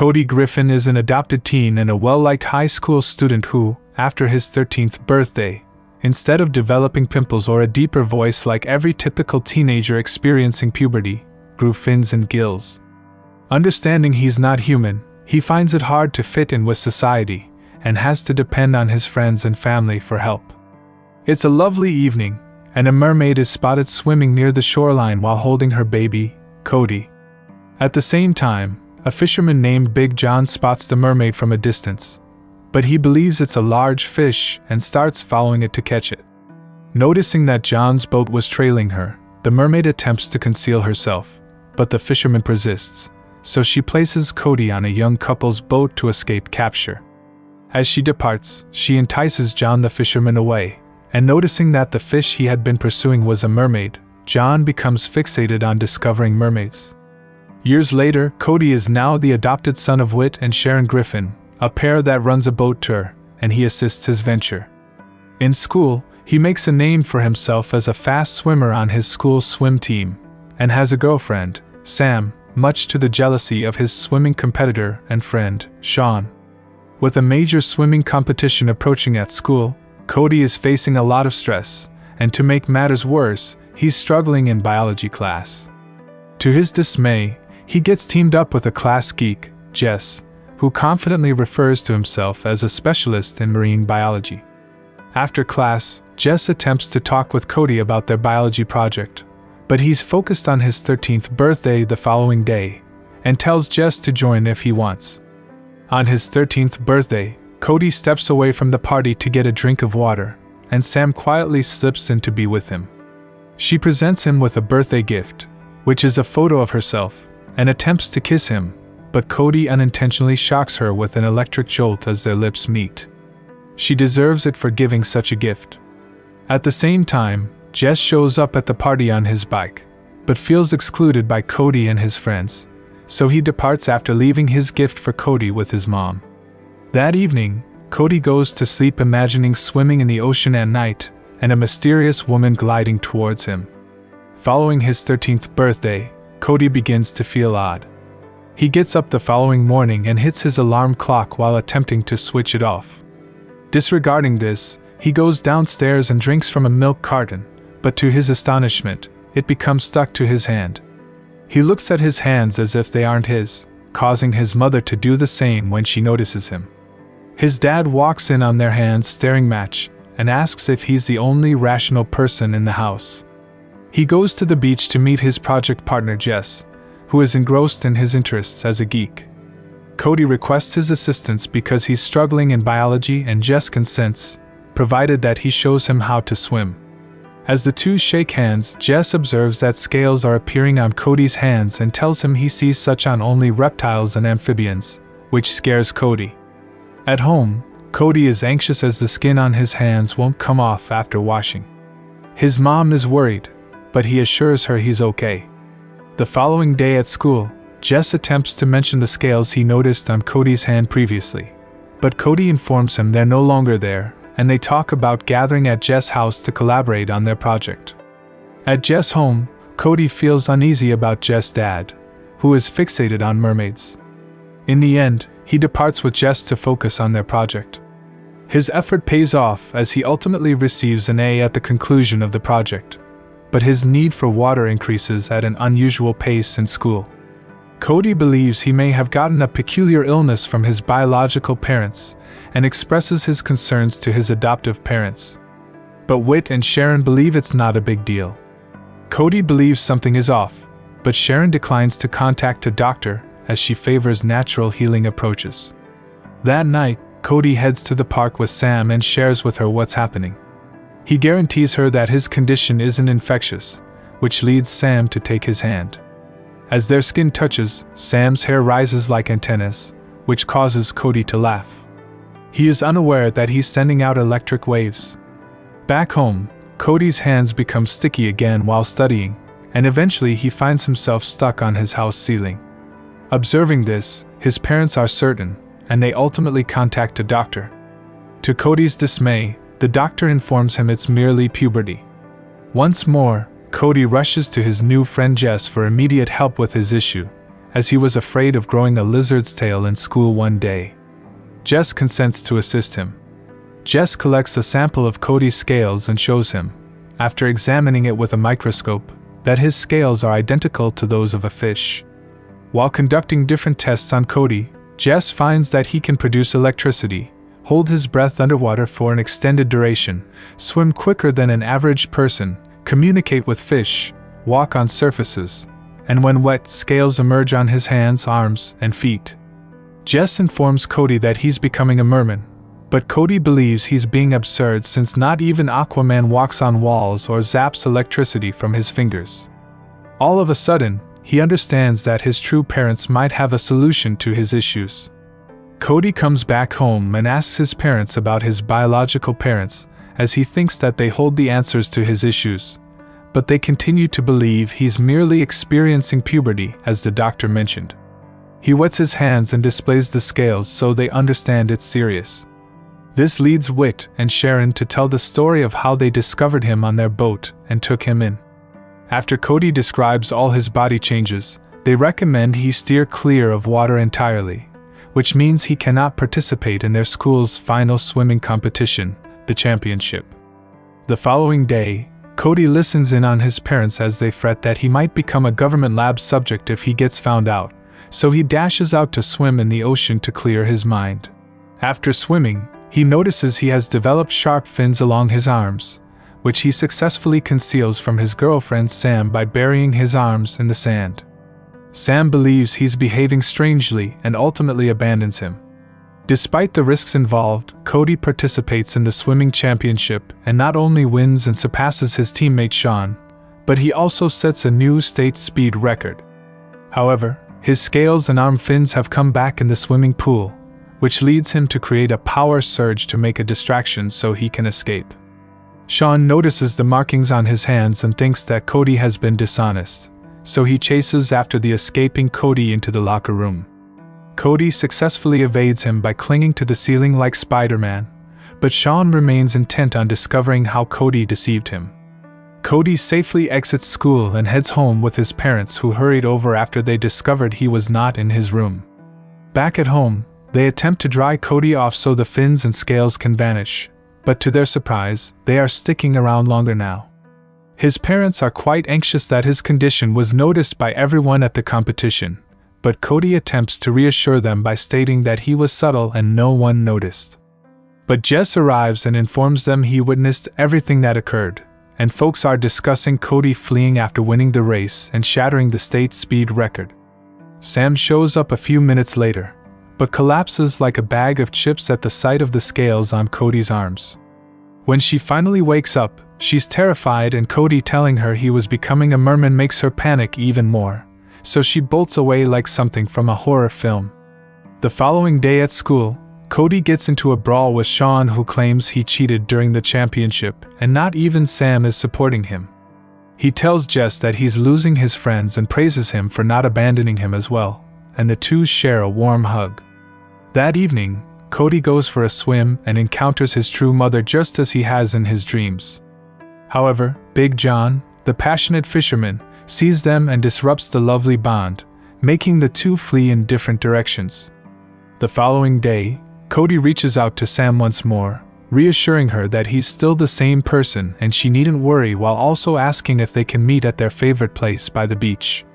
Cody Griffin is an adopted teen and a well-liked high school student who, after his 13th birthday, instead of developing pimples or a deeper voice like every typical teenager experiencing puberty, grew fins and gills. Understanding he's not human, he finds it hard to fit in with society, and has to depend on his friends and family for help. It's a lovely evening, and a mermaid is spotted swimming near the shoreline while holding her baby, Cody. At the same time, a fisherman named Big John spots the mermaid from a distance, but he believes it's a large fish and starts following it to catch it. Noticing that John's boat was trailing her, the mermaid attempts to conceal herself, but the fisherman persists, so she places Cody on a young couple's boat to escape capture. As she departs, she entices John the fisherman away, and noticing that the fish he had been pursuing was a mermaid, John becomes fixated on discovering mermaids. Years later, Cody is now the adopted son of Whit and Sharon Griffin, a pair that runs a boat tour, and he assists his venture. In school, he makes a name for himself as a fast swimmer on his school swim team, and has a girlfriend, Sam, much to the jealousy of his swimming competitor and friend, Sean. With a major swimming competition approaching at school, Cody is facing a lot of stress, and to make matters worse, he's struggling in biology class. To his dismay, he gets teamed up with a class geek, Jess, who confidently refers to himself as a specialist in marine biology. After class, Jess attempts to talk with Cody about their biology project, but he's focused on his 13th birthday the following day, and tells Jess to join if he wants. On his 13th birthday, Cody steps away from the party to get a drink of water, and Sam quietly slips in to be with him. She presents him with a birthday gift, which is a photo of herself, and attempts to kiss him, but Cody unintentionally shocks her with an electric jolt as their lips meet. She deserves it for giving such a gift. At the same time, Jess shows up at the party on his bike, but feels excluded by Cody and his friends, so he departs after leaving his gift for Cody with his mom. That evening, Cody goes to sleep imagining swimming in the ocean at night, and a mysterious woman gliding towards him. Following his 13th birthday, Cody begins to feel odd. He gets up the following morning and hits his alarm clock while attempting to switch it off. Disregarding this, he goes downstairs and drinks from a milk carton, but to his astonishment, it becomes stuck to his hand. He looks at his hands as if they aren't his, causing his mother to do the same when she notices him. His dad walks in on their hands staring match, and asks if he's the only rational person in the house. He goes to the beach to meet his project partner Jess, who is engrossed in his interests as a geek. Cody requests his assistance because he's struggling in biology and Jess consents, provided that he shows him how to swim. As the two shake hands, Jess observes that scales are appearing on Cody's hands and tells him he sees such on only reptiles and amphibians, which scares Cody. At home, Cody is anxious as the skin on his hands won't come off after washing. His mom is worried, but he assures her he's okay. The following day at school, Jess attempts to mention the scales he noticed on Cody's hand previously, but Cody informs him they're no longer there, and they talk about gathering at Jess' house to collaborate on their project. At Jess' home, Cody feels uneasy about Jess' dad, who is fixated on mermaids. In the end, he departs with Jess to focus on their project. His effort pays off as he ultimately receives an A at the conclusion of the project, but his need for water increases at an unusual pace in school. Cody believes he may have gotten a peculiar illness from his biological parents, and expresses his concerns to his adoptive parents. But Whit and Sharon believe it's not a big deal. Cody believes something is off, but Sharon declines to contact a doctor as she favors natural healing approaches. That night, Cody heads to the park with Sam and shares with her what's happening. He guarantees her that his condition isn't infectious, which leads Sam to take his hand. As their skin touches, Sam's hair rises like antennas, which causes Cody to laugh. He is unaware that he's sending out electric waves. Back home, Cody's hands become sticky again while studying, and eventually he finds himself stuck on his house ceiling. Observing this, his parents are certain, and they ultimately contact a doctor. To Cody's dismay, the doctor informs him it's merely puberty. Once more, Cody rushes to his new friend Jess for immediate help with his issue, as he was afraid of growing a lizard's tail in school one day. Jess consents to assist him. Jess collects a sample of Cody's scales and shows him, after examining it with a microscope, that his scales are identical to those of a fish. While conducting different tests on Cody, Jess finds that he can produce electricity, hold his breath underwater for an extended duration, swim quicker than an average person, communicate with fish, walk on surfaces, and when wet, scales emerge on his hands, arms, and feet. Jess informs Cody that he's becoming a merman, but Cody believes he's being absurd since not even Aquaman walks on walls or zaps electricity from his fingers. All of a sudden, he understands that his true parents might have a solution to his issues. Cody comes back home and asks his parents about his biological parents, as he thinks that they hold the answers to his issues, but they continue to believe he's merely experiencing puberty, as the doctor mentioned. He wets his hands and displays the scales so they understand it's serious. This leads Whit and Sharon to tell the story of how they discovered him on their boat and took him in. After Cody describes all his body changes, they recommend he steer clear of water entirely, which means he cannot participate in their school's final swimming competition, the championship. The following day, Cody listens in on his parents as they fret that he might become a government lab subject if he gets found out, so he dashes out to swim in the ocean to clear his mind. After swimming, he notices he has developed sharp fins along his arms, which he successfully conceals from his girlfriend Sam by burying his arms in the sand. Sam believes he's behaving strangely and ultimately abandons him. Despite the risks involved, Cody participates in the swimming championship and not only wins and surpasses his teammate Sean, but he also sets a new state speed record. However, his scales and arm fins have come back in the swimming pool, which leads him to create a power surge to make a distraction so he can escape. Sean notices the markings on his hands and thinks that Cody has been dishonest, so he chases after the escaping Cody into the locker room. Cody successfully evades him by clinging to the ceiling like Spider-Man, but Sean remains intent on discovering how Cody deceived him. Cody safely exits school and heads home with his parents, who hurried over after they discovered he was not in his room. Back at home, they attempt to dry Cody off so the fins and scales can vanish, but to their surprise, they are sticking around longer now. His parents are quite anxious that his condition was noticed by everyone at the competition, but Cody attempts to reassure them by stating that he was subtle and no one noticed. But Jess arrives and informs them he witnessed everything that occurred, and folks are discussing Cody fleeing after winning the race and shattering the state speed record. Sam shows up a few minutes later, but collapses like a bag of chips at the sight of the scales on Cody's arms. When she finally wakes up, she's terrified, and Cody telling her he was becoming a merman makes her panic even more, so she bolts away like something from a horror film. The following day at school, Cody gets into a brawl with Sean, who claims he cheated during the championship, and not even Sam is supporting him. He tells Jess that he's losing his friends and praises him for not abandoning him as well, and the two share a warm hug. That evening, Cody goes for a swim and encounters his true mother just as he has in his dreams. However, Big John, the passionate fisherman, sees them and disrupts the lovely bond, making the two flee in different directions. The following day, Cody reaches out to Sam once more, reassuring her that he's still the same person and she needn't worry, while also asking if they can meet at their favorite place by the beach.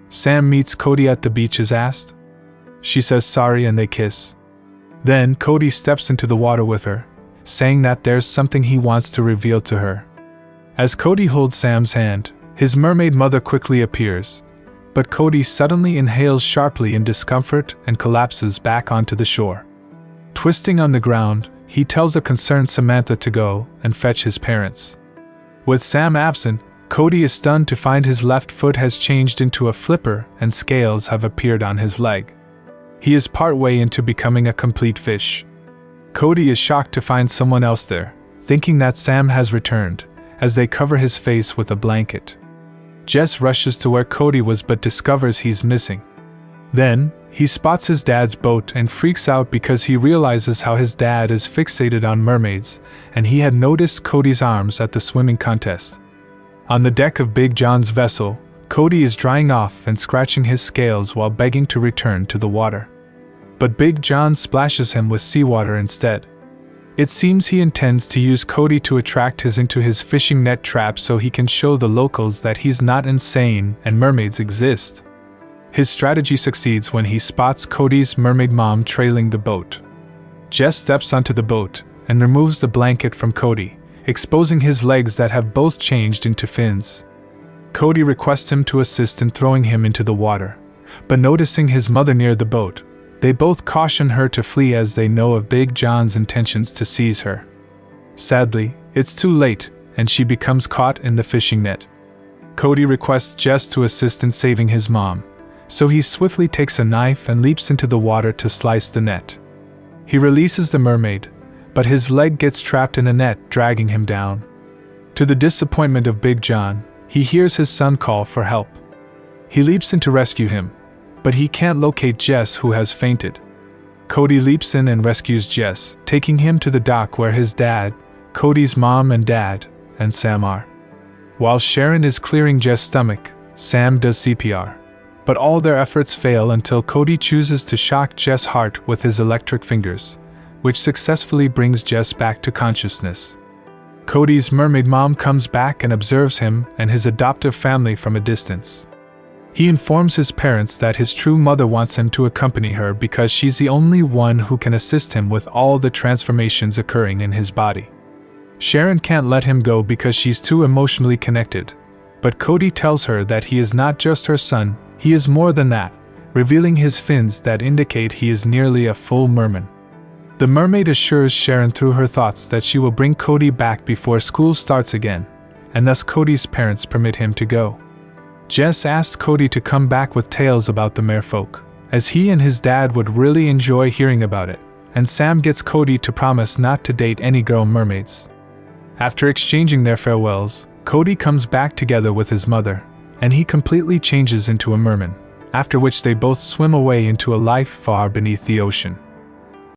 Sam meets Cody at the beach as asked. She says sorry and they kiss. Then Cody steps into the water with her, saying that there's something he wants to reveal to her. As Cody holds Sam's hand, his mermaid mother quickly appears, but Cody suddenly inhales sharply in discomfort and collapses back onto the shore. Twisting on the ground, he tells a concerned Samantha to go and fetch his parents. With Sam absent, Cody is stunned to find his left foot has changed into a flipper and scales have appeared on his leg. He is partway into becoming a complete fish. Cody is shocked to find someone else there, thinking that Sam has returned, as they cover his face with a blanket. Jess rushes to where Cody was but discovers he's missing. Then, he spots his dad's boat and freaks out because he realizes how his dad is fixated on mermaids, and he had noticed Cody's arms at the swimming contest. On the deck of Big John's vessel, Cody is drying off and scratching his scales while begging to return to the water. But Big John splashes him with seawater instead. It seems he intends to use Cody to attract his into his fishing net trap so he can show the locals that he's not insane and mermaids exist. His strategy succeeds when he spots Cody's mermaid mom trailing the boat. Jess steps onto the boat and removes the blanket from Cody, exposing his legs that have both changed into fins. Cody requests him to assist in throwing him into the water, but noticing his mother near the boat, they both caution her to flee as they know of Big John's intentions to seize her. Sadly, it's too late, and she becomes caught in the fishing net. Cody requests Jess to assist in saving his mom, so he swiftly takes a knife and leaps into the water to slice the net. He releases the mermaid, but his leg gets trapped in a net, dragging him down. To the disappointment of Big John, he hears his son call for help. He leaps in to rescue him, but he can't locate Jess, who has fainted. Cody leaps in and rescues Jess, taking him to the dock where his dad, Cody's mom and dad, and Sam are. While Sharon is clearing Jess' stomach, Sam does CPR. But all their efforts fail until Cody chooses to shock Jess' heart with his electric fingers, which successfully brings Jess back to consciousness. Cody's mermaid mom comes back and observes him and his adoptive family from a distance. He informs his parents that his true mother wants him to accompany her because she's the only one who can assist him with all the transformations occurring in his body. Sharon can't let him go because she's too emotionally connected, but Cody tells her that he is not just her son, he is more than that, revealing his fins that indicate he is nearly a full merman. The mermaid assures Sharon through her thoughts that she will bring Cody back before school starts again, and thus Cody's parents permit him to go. Jess asks Cody to come back with tales about the merfolk, as he and his dad would really enjoy hearing about it, and Sam gets Cody to promise not to date any girl mermaids. After exchanging their farewells, Cody comes back together with his mother, and he completely changes into a merman, after which they both swim away into a life far beneath the ocean.